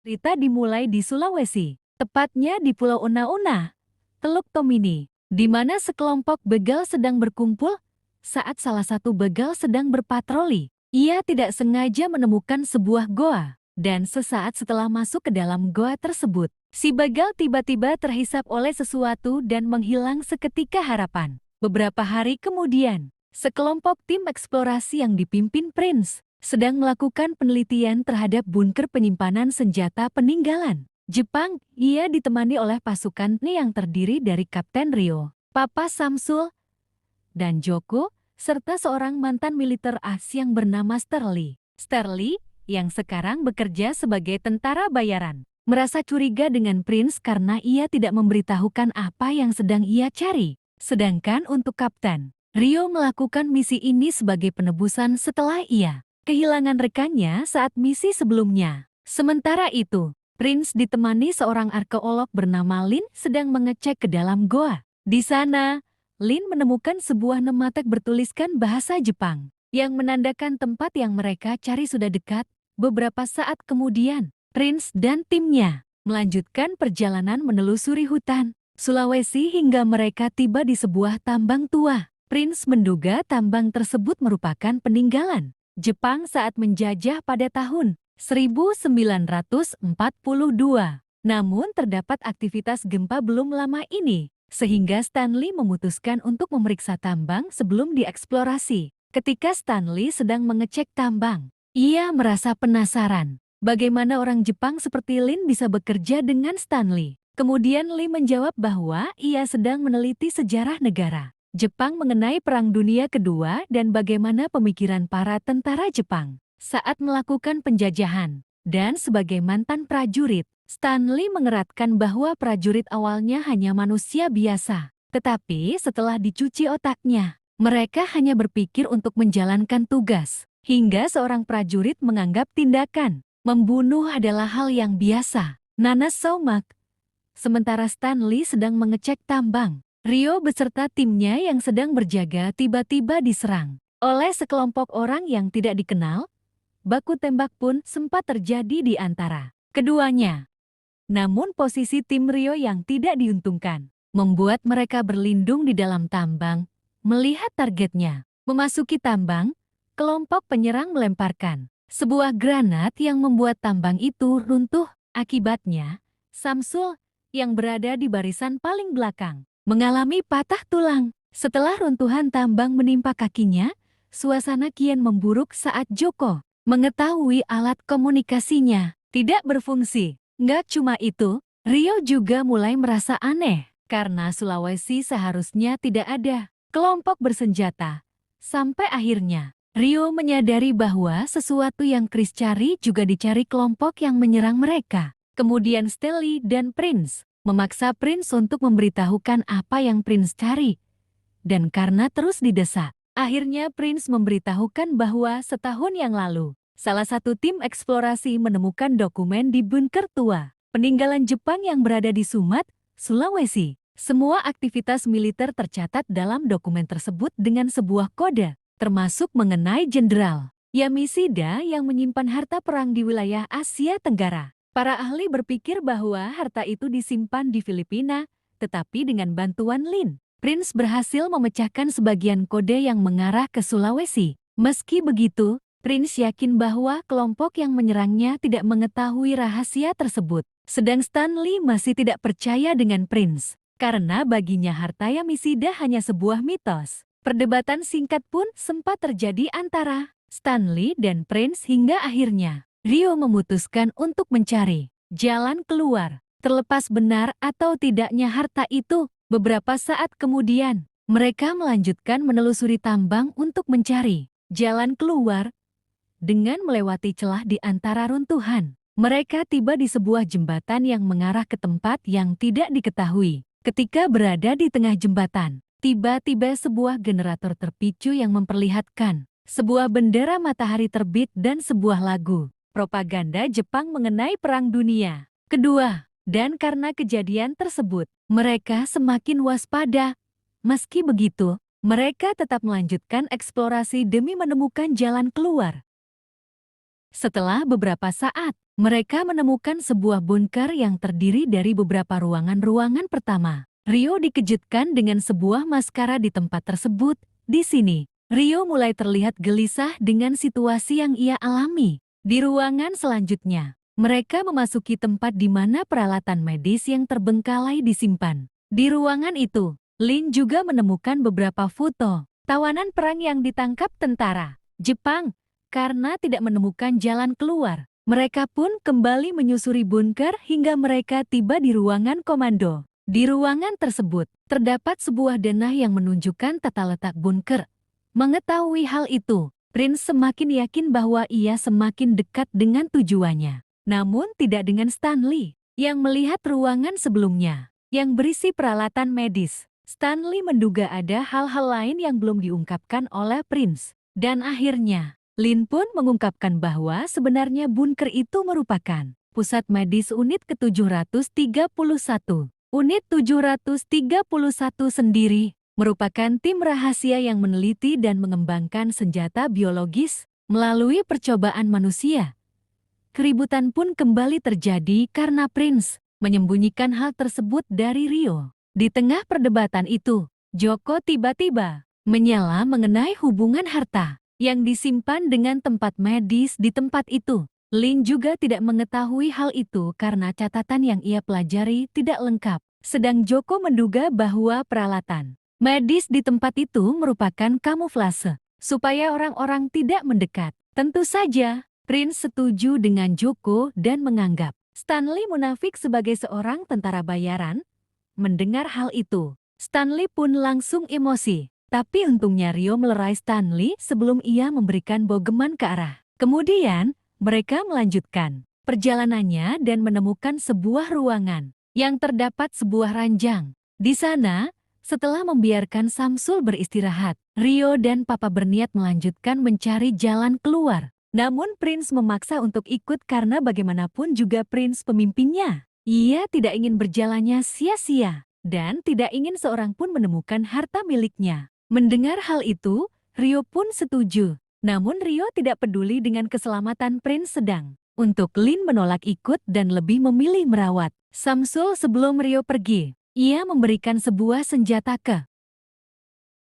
Cerita dimulai di Sulawesi, tepatnya di Pulau Una-Una, Teluk Tomini, di mana sekelompok begal sedang berkumpul saat salah satu begal sedang berpatroli. Ia tidak sengaja menemukan sebuah goa, dan sesaat setelah masuk ke dalam goa tersebut, si begal tiba-tiba terhisap oleh sesuatu dan menghilang seketika harapan. Beberapa hari kemudian, sekelompok tim eksplorasi yang dipimpin Prince sedang melakukan penelitian terhadap bunker penyimpanan senjata peninggalan Jepang. Ia ditemani oleh pasukan yang terdiri dari Kapten Rio, Papa Samsul, dan Joko, serta seorang mantan militer AS yang bernama Sterling. Sterling, yang sekarang bekerja sebagai tentara bayaran, merasa curiga dengan Prince karena ia tidak memberitahukan apa yang sedang ia cari. Sedangkan untuk Kapten Rio melakukan misi ini sebagai penebusan setelah ia kehilangan rekannya saat misi sebelumnya. Sementara itu, Prince ditemani seorang arkeolog bernama Lin sedang mengecek ke dalam goa. Di sana, Lin menemukan sebuah nematek bertuliskan bahasa Jepang yang menandakan tempat yang mereka cari sudah dekat. Beberapa saat kemudian, Prince dan timnya melanjutkan perjalanan menelusuri hutan Sulawesi hingga mereka tiba di sebuah tambang tua. Prince menduga tambang tersebut merupakan peninggalan Jepang saat menjajah pada tahun 1942. Namun terdapat aktivitas gempa belum lama ini, sehingga Stanley memutuskan untuk memeriksa tambang sebelum dieksplorasi. Ketika Stanley sedang mengecek tambang, ia merasa penasaran bagaimana orang Jepang seperti Lin bisa bekerja dengan Stanley. Kemudian Lee menjawab bahwa ia sedang meneliti sejarah negara Jepang mengenai Perang Dunia Kedua dan bagaimana pemikiran para tentara Jepang saat melakukan penjajahan. Dan sebagai mantan prajurit, Stanley mengeratkan bahwa prajurit awalnya hanya manusia biasa. Tetapi setelah dicuci otaknya, mereka hanya berpikir untuk menjalankan tugas. Hingga seorang prajurit menganggap tindakan membunuh adalah hal yang biasa. Nanas Saumak. Sementara Stanley sedang mengecek tambang, Rio beserta timnya yang sedang berjaga tiba-tiba diserang oleh sekelompok orang yang tidak dikenal. Baku tembak pun sempat terjadi di antara keduanya. Namun posisi tim Rio yang tidak diuntungkan membuat mereka berlindung di dalam tambang. Melihat targetnya memasuki tambang, kelompok penyerang melemparkan sebuah granat yang membuat tambang itu runtuh. Akibatnya, Samsul yang berada di barisan paling belakang mengalami patah tulang. Setelah runtuhan tambang menimpa kakinya, suasana kian memburuk saat Joko mengetahui alat komunikasinya tidak berfungsi. Nggak cuma itu, Rio juga mulai merasa aneh karena Sulawesi seharusnya tidak ada kelompok bersenjata. Sampai akhirnya, Rio menyadari bahwa sesuatu yang Chris cari juga dicari kelompok yang menyerang mereka. Kemudian Stanley dan Prince memaksa Prince untuk memberitahukan apa yang Prince cari. Dan karena terus didesak, akhirnya Prince memberitahukan bahwa setahun yang lalu, salah satu tim eksplorasi menemukan dokumen di bunker tua peninggalan Jepang yang berada di Sumat, Sulawesi. Semua aktivitas militer tercatat dalam dokumen tersebut dengan sebuah kode, termasuk mengenai Jenderal Yamashita yang menyimpan harta perang di wilayah Asia Tenggara. Para ahli berpikir bahwa harta itu disimpan di Filipina, tetapi dengan bantuan Lin, Prince berhasil memecahkan sebagian kode yang mengarah ke Sulawesi. Meski begitu, Prince yakin bahwa kelompok yang menyerangnya tidak mengetahui rahasia tersebut. Sedang Stanley masih tidak percaya dengan Prince, karena baginya harta Yamashita hanya sebuah mitos. Perdebatan singkat pun sempat terjadi antara Stanley dan Prince hingga akhirnya Rio memutuskan untuk mencari jalan keluar. Terlepas benar atau tidaknya harta itu, beberapa saat kemudian, mereka melanjutkan menelusuri tambang untuk mencari jalan keluar. Dengan melewati celah di antara runtuhan, mereka tiba di sebuah jembatan yang mengarah ke tempat yang tidak diketahui. Ketika berada di tengah jembatan, tiba-tiba sebuah generator terpicu yang memperlihatkan sebuah bendera matahari terbit dan sebuah lagu propaganda Jepang mengenai Perang Dunia Kedua. Dan karena kejadian tersebut, mereka semakin waspada. Meski begitu, mereka tetap melanjutkan eksplorasi demi menemukan jalan keluar. Setelah beberapa saat, Mereka menemukan sebuah bunker yang terdiri dari beberapa ruangan pertama. Rio dikejutkan dengan sebuah maskara di tempat tersebut. Di sini, Rio mulai terlihat gelisah dengan situasi yang ia alami. Di ruangan selanjutnya, mereka memasuki tempat di mana peralatan medis yang terbengkalai disimpan. Di ruangan itu, Lin juga menemukan beberapa foto tawanan perang yang ditangkap tentara Jepang. Karena tidak menemukan jalan keluar, mereka pun kembali menyusuri bunker hingga mereka tiba di ruangan komando. Di ruangan tersebut, terdapat sebuah denah yang menunjukkan tata letak bunker. Mengetahui hal itu, Prince semakin yakin bahwa ia semakin dekat dengan tujuannya. Namun tidak dengan Stanley, yang melihat ruangan sebelumnya, yang berisi peralatan medis. Stanley menduga ada hal-hal lain yang belum diungkapkan oleh Prince. Dan akhirnya, Lin pun mengungkapkan bahwa sebenarnya bunker itu merupakan pusat medis unit ke-731. Unit 731 sendiri merupakan tim rahasia yang meneliti dan mengembangkan senjata biologis melalui percobaan manusia. Keributan pun kembali terjadi karena Prince menyembunyikan hal tersebut dari Rio. Di tengah perdebatan itu, Joko tiba-tiba menyela mengenai hubungan harta yang disimpan dengan tempat medis di tempat itu. Lin juga tidak mengetahui hal itu karena catatan yang ia pelajari tidak lengkap. Sedang Joko menduga bahwa peralatan medis di tempat itu merupakan kamuflase, supaya orang-orang tidak mendekat. Tentu saja, Prince setuju dengan Joko dan menganggap Stanley munafik sebagai seorang tentara bayaran. Mendengar hal itu, Stanley pun langsung emosi. Tapi untungnya Rio melerai Stanley sebelum ia memberikan bogeman ke arah. Kemudian, mereka melanjutkan perjalanannya dan menemukan sebuah ruangan yang terdapat sebuah ranjang. Di sana, setelah membiarkan Samsul beristirahat, Rio dan Papa berniat melanjutkan mencari jalan keluar. Namun Prince memaksa untuk ikut karena bagaimanapun juga Prince pemimpinnya. Ia tidak ingin berjalannya sia-sia dan tidak ingin seorang pun menemukan harta miliknya. Mendengar hal itu, Rio pun setuju. Namun Rio tidak peduli dengan keselamatan Prince sedang. Untuk Lin menolak ikut dan lebih memilih merawat Samsul sebelum Rio pergi. Ia memberikan sebuah senjata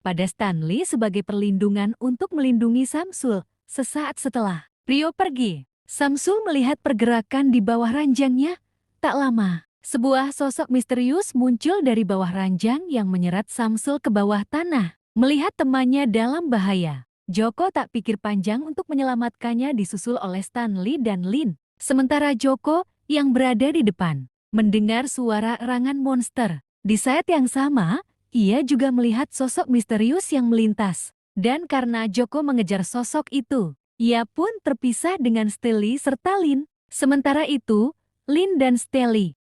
pada Stanley sebagai perlindungan untuk melindungi Samsul. Sesaat setelah Rio pergi, Samsul melihat pergerakan di bawah ranjangnya. Tak lama, sebuah sosok misterius muncul dari bawah ranjang yang menyeret Samsul ke bawah tanah. Melihat temannya dalam bahaya, Joko tak pikir panjang untuk menyelamatkannya disusul oleh Stanley dan Lin. Sementara Joko yang berada di depan, mendengar suara erangan monster. Di saat yang sama, ia juga melihat sosok misterius yang melintas. Dan karena Joko mengejar sosok itu, ia pun terpisah dengan Stanley serta Lin. Sementara itu, Lin dan Stanley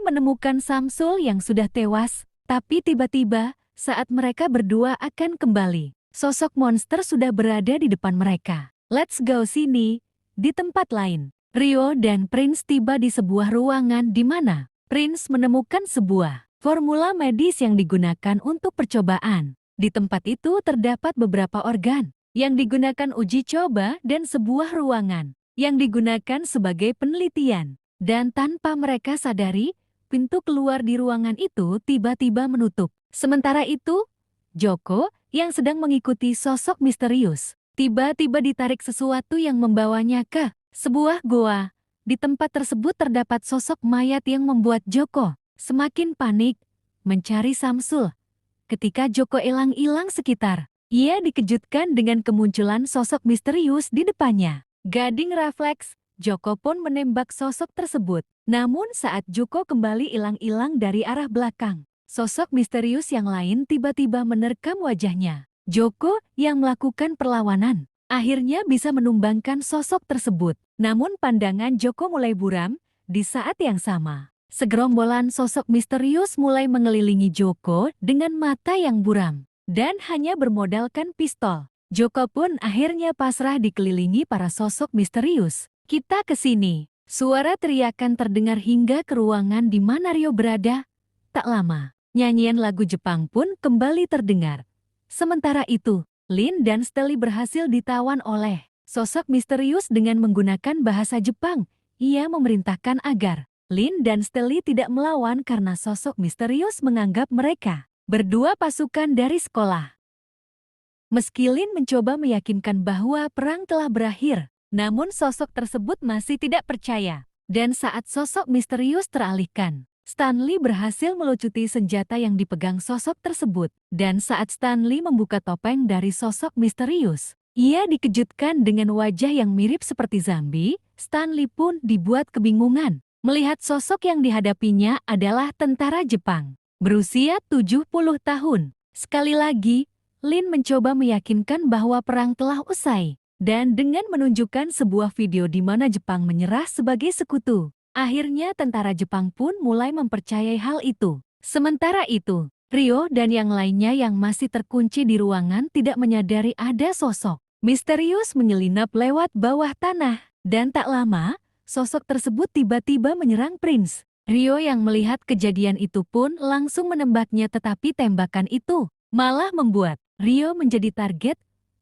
menemukan Samsul yang sudah tewas, tapi tiba-tiba, saat mereka berdua akan kembali, sosok monster sudah berada di depan mereka. Let's go sini. Di tempat lain, Rio dan Prince tiba di sebuah ruangan di mana Prince menemukan sebuah formula medis yang digunakan untuk percobaan. Di tempat itu terdapat beberapa organ yang digunakan uji coba dan sebuah ruangan yang digunakan sebagai penelitian. Dan tanpa mereka sadari, pintu keluar di ruangan itu tiba-tiba menutup. Sementara itu, Joko yang sedang mengikuti sosok misterius, tiba-tiba ditarik sesuatu yang membawanya ke sebuah goa. Di tempat tersebut terdapat sosok mayat yang membuat Joko semakin panik mencari Samsul. Ketika Joko hilang sekitar, ia dikejutkan dengan kemunculan sosok misterius di depannya. Gading refleks, Joko pun menembak sosok tersebut. Namun saat Joko kembali hilang dari arah belakang, sosok misterius yang lain tiba-tiba menerkam wajahnya. Joko yang melakukan perlawanan akhirnya bisa menumbangkan sosok tersebut. Namun pandangan Joko mulai buram. Di saat yang sama, segerombolan sosok misterius mulai mengelilingi Joko dengan mata yang buram. Dan hanya bermodalkan pistol, Joko pun akhirnya pasrah dikelilingi para sosok misterius. Kita ke sini. Suara teriakan terdengar hingga ke ruangan di mana Rio berada. Tak lama, nyanyian lagu Jepang pun kembali terdengar. Sementara itu, Lin dan Stanley berhasil ditawan oleh sosok misterius dengan menggunakan bahasa Jepang. ia memerintahkan agar Lin dan Stelly tidak melawan karena sosok misterius menganggap mereka berdua pasukan dari sekolah. Meski Lin mencoba meyakinkan bahwa perang telah berakhir, namun sosok tersebut masih tidak percaya. Dan saat sosok misterius teralihkan, Stanley berhasil melucuti senjata yang dipegang sosok tersebut. Dan saat Stanley membuka topeng dari sosok misterius, ia dikejutkan dengan wajah yang mirip seperti zombie. Stanley pun dibuat kebingungan melihat sosok yang dihadapinya adalah tentara Jepang berusia 70 tahun. Sekali lagi, Lin mencoba meyakinkan bahwa perang telah usai. Dan dengan menunjukkan sebuah video di mana Jepang menyerah sebagai sekutu, akhirnya tentara Jepang pun mulai mempercayai hal itu. Sementara itu, Ryo dan yang lainnya yang masih terkunci di ruangan tidak menyadari ada sosok misterius menyelinap lewat bawah tanah. Dan tak lama, sosok tersebut tiba-tiba menyerang Prince. Ryo yang melihat kejadian itu pun langsung menembaknya, tetapi tembakan itu malah membuat Ryo menjadi target.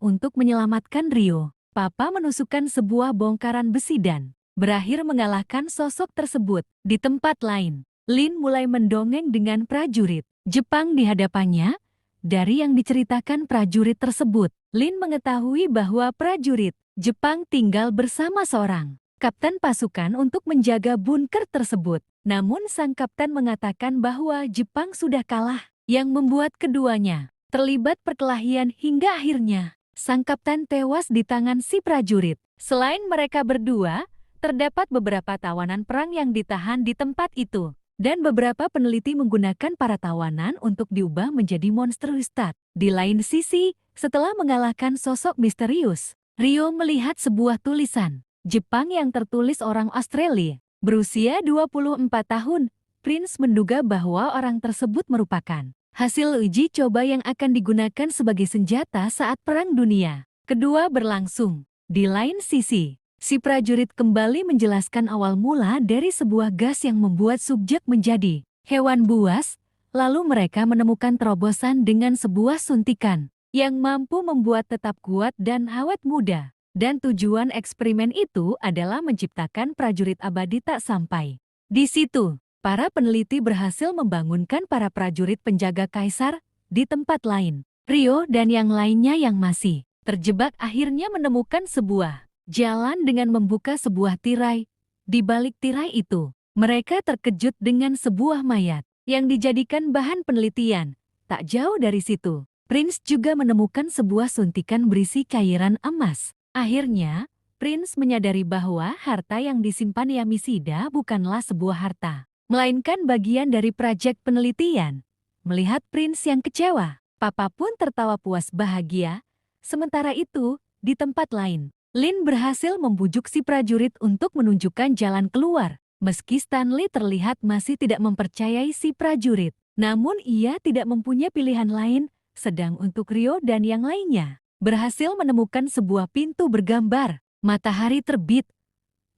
Untuk menyelamatkan Ryo, Papa menusukkan sebuah bongkaran besi dan berakhir mengalahkan sosok tersebut. Di tempat lain, Lin mulai mendongeng dengan prajurit Jepang di hadapannya. Dari yang diceritakan prajurit tersebut, Lin mengetahui bahwa prajurit Jepang tinggal bersama seorang kapten pasukan untuk menjaga bunker tersebut. Namun sang kapten mengatakan bahwa Jepang sudah kalah, yang membuat keduanya terlibat perkelahian hingga akhirnya sang kapten tewas di tangan si prajurit. Selain mereka berdua, terdapat beberapa tawanan perang yang ditahan di tempat itu. Dan beberapa peneliti menggunakan para tawanan untuk diubah menjadi monster Ustad. Di lain sisi, setelah mengalahkan sosok misterius, Ryo melihat sebuah tulisan Jepang yang tertulis orang Australia, berusia 24 tahun. Prince menduga bahwa orang tersebut merupakan hasil uji coba yang akan digunakan sebagai senjata saat Perang Dunia Kedua berlangsung. Di lain sisi, si prajurit kembali menjelaskan awal mula dari sebuah gas yang membuat subjek menjadi hewan buas, lalu mereka menemukan terobosan dengan sebuah suntikan yang mampu membuat tetap kuat dan awet muda. Dan tujuan eksperimen itu adalah menciptakan prajurit abadi tak sampai. Di situ, para peneliti berhasil membangunkan para prajurit penjaga kaisar. Di tempat lain, Ryo dan yang lainnya yang masih terjebak akhirnya menemukan sebuah jalan dengan membuka sebuah tirai. Di balik tirai itu, mereka terkejut dengan sebuah mayat yang dijadikan bahan penelitian. Tak jauh dari situ, Prince juga menemukan sebuah suntikan berisi cairan emas. Akhirnya, Prince menyadari bahwa harta yang disimpan Yamishida bukanlah sebuah harta, melainkan bagian dari proyek penelitian. Melihat Prince yang kecewa, Papa pun tertawa puas bahagia. Sementara itu, di tempat lain, Lin berhasil membujuk si prajurit untuk menunjukkan jalan keluar. Meski Stanley terlihat masih tidak mempercayai si prajurit, namun ia tidak mempunyai pilihan lain. Sedang untuk Ryo dan yang lainnya, berhasil menemukan sebuah pintu bergambar matahari terbit.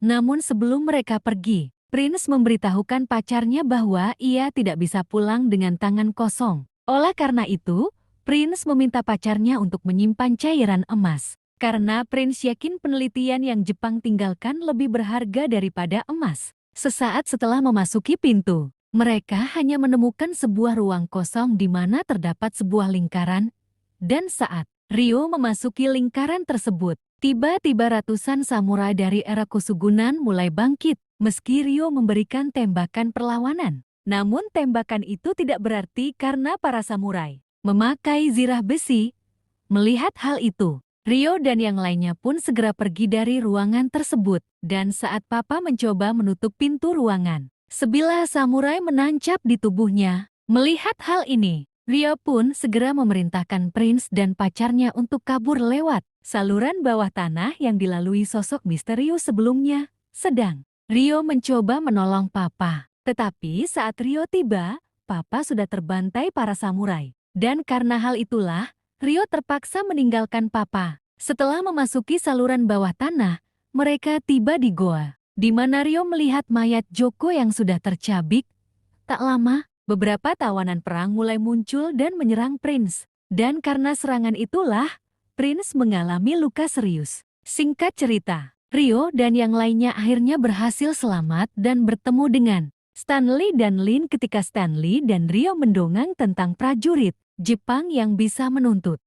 Namun sebelum mereka pergi, Prince memberitahukan pacarnya bahwa ia tidak bisa pulang dengan tangan kosong. Oleh karena itu, Prince meminta pacarnya untuk menyimpan cairan emas. Karena Prince yakin penelitian yang Jepang tinggalkan lebih berharga daripada emas. Sesaat setelah memasuki pintu, mereka hanya menemukan sebuah ruang kosong di mana terdapat sebuah lingkaran. Dan saat Ryo memasuki lingkaran tersebut, tiba-tiba ratusan samurai dari era Kosugunan mulai bangkit. Meski Ryo memberikan tembakan perlawanan, namun tembakan itu tidak berarti karena para samurai memakai zirah besi. Melihat hal itu, Ryo dan yang lainnya pun segera pergi dari ruangan tersebut. Dan saat Papa mencoba menutup pintu ruangan, sebilah samurai menancap di tubuhnya. Melihat hal ini, Ryo pun segera memerintahkan Prince dan pacarnya untuk kabur lewat saluran bawah tanah yang dilalui sosok misterius sebelumnya. Sedang Ryo mencoba menolong Papa, tetapi saat Ryo tiba, Papa sudah terbantai para samurai. Dan karena hal itulah, Ryo terpaksa meninggalkan Papa. Setelah memasuki saluran bawah tanah, mereka tiba di goa, di mana Ryo melihat mayat Joko yang sudah tercabik. Tak lama, beberapa tawanan perang mulai muncul dan menyerang Prince. Dan karena serangan itulah, Prince mengalami luka serius. Singkat cerita, Rio dan yang lainnya akhirnya berhasil selamat dan bertemu dengan Stanley dan Lin ketika Stanley dan Rio mendongeng tentang prajurit Jepang yang bisa menuntut.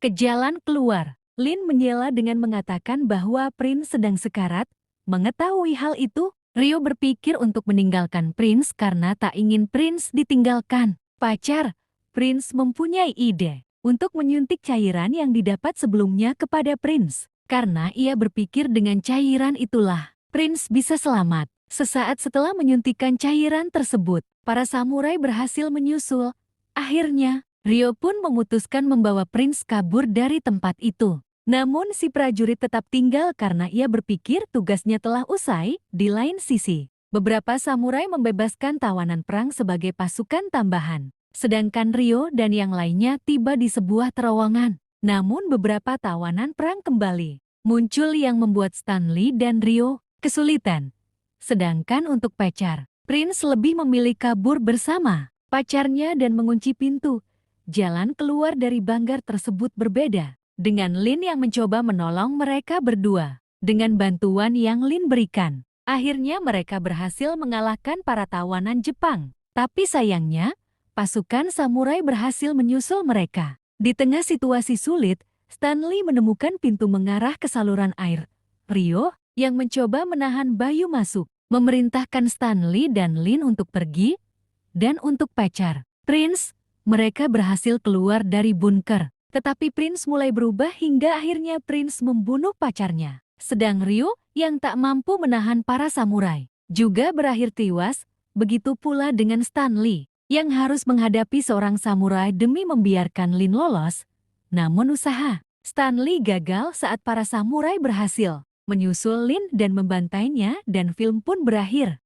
Ke jalan keluar, Lin menyela dengan mengatakan bahwa Prince sedang sekarat. Mengetahui hal itu, Rio berpikir untuk meninggalkan Prince karena tak ingin Prince ditinggalkan. Pacar, Prince mempunyai ide untuk menyuntik cairan yang didapat sebelumnya kepada Prince. Karena ia berpikir dengan cairan itulah, Prince bisa selamat. Sesaat setelah menyuntikkan cairan tersebut, para samurai berhasil menyusul. Akhirnya, Rio pun memutuskan membawa Prince kabur dari tempat itu. Namun si prajurit tetap tinggal karena ia berpikir tugasnya telah usai. Di lain sisi, beberapa samurai membebaskan tawanan perang sebagai pasukan tambahan. Sedangkan Rio dan yang lainnya tiba di sebuah terowongan. Namun beberapa tawanan perang kembali muncul yang membuat Stanley dan Rio kesulitan. Sedangkan untuk pacar, Prince lebih memilih kabur bersama pacarnya dan mengunci pintu. Jalan keluar dari banggar tersebut berbeda, dengan Lin yang mencoba menolong mereka berdua. Dengan bantuan yang Lin berikan, akhirnya mereka berhasil mengalahkan para tawanan Jepang. Tapi sayangnya, pasukan samurai berhasil menyusul mereka. Di tengah situasi sulit, Stanley menemukan pintu mengarah ke saluran air. Rio, yang mencoba menahan Bayu masuk, memerintahkan Stanley dan Lin untuk pergi. Dan untuk pacar, Prince, mereka berhasil keluar dari bunker, tetapi Prince mulai berubah hingga akhirnya Prince membunuh pacarnya. Sedang Rio, yang tak mampu menahan para samurai, juga berakhir tewas. Begitu pula dengan Stanley, yang harus menghadapi seorang samurai demi membiarkan Lin lolos. Namun usaha Stanley gagal saat para samurai berhasil menyusul Lin dan membantainya dan film pun berakhir.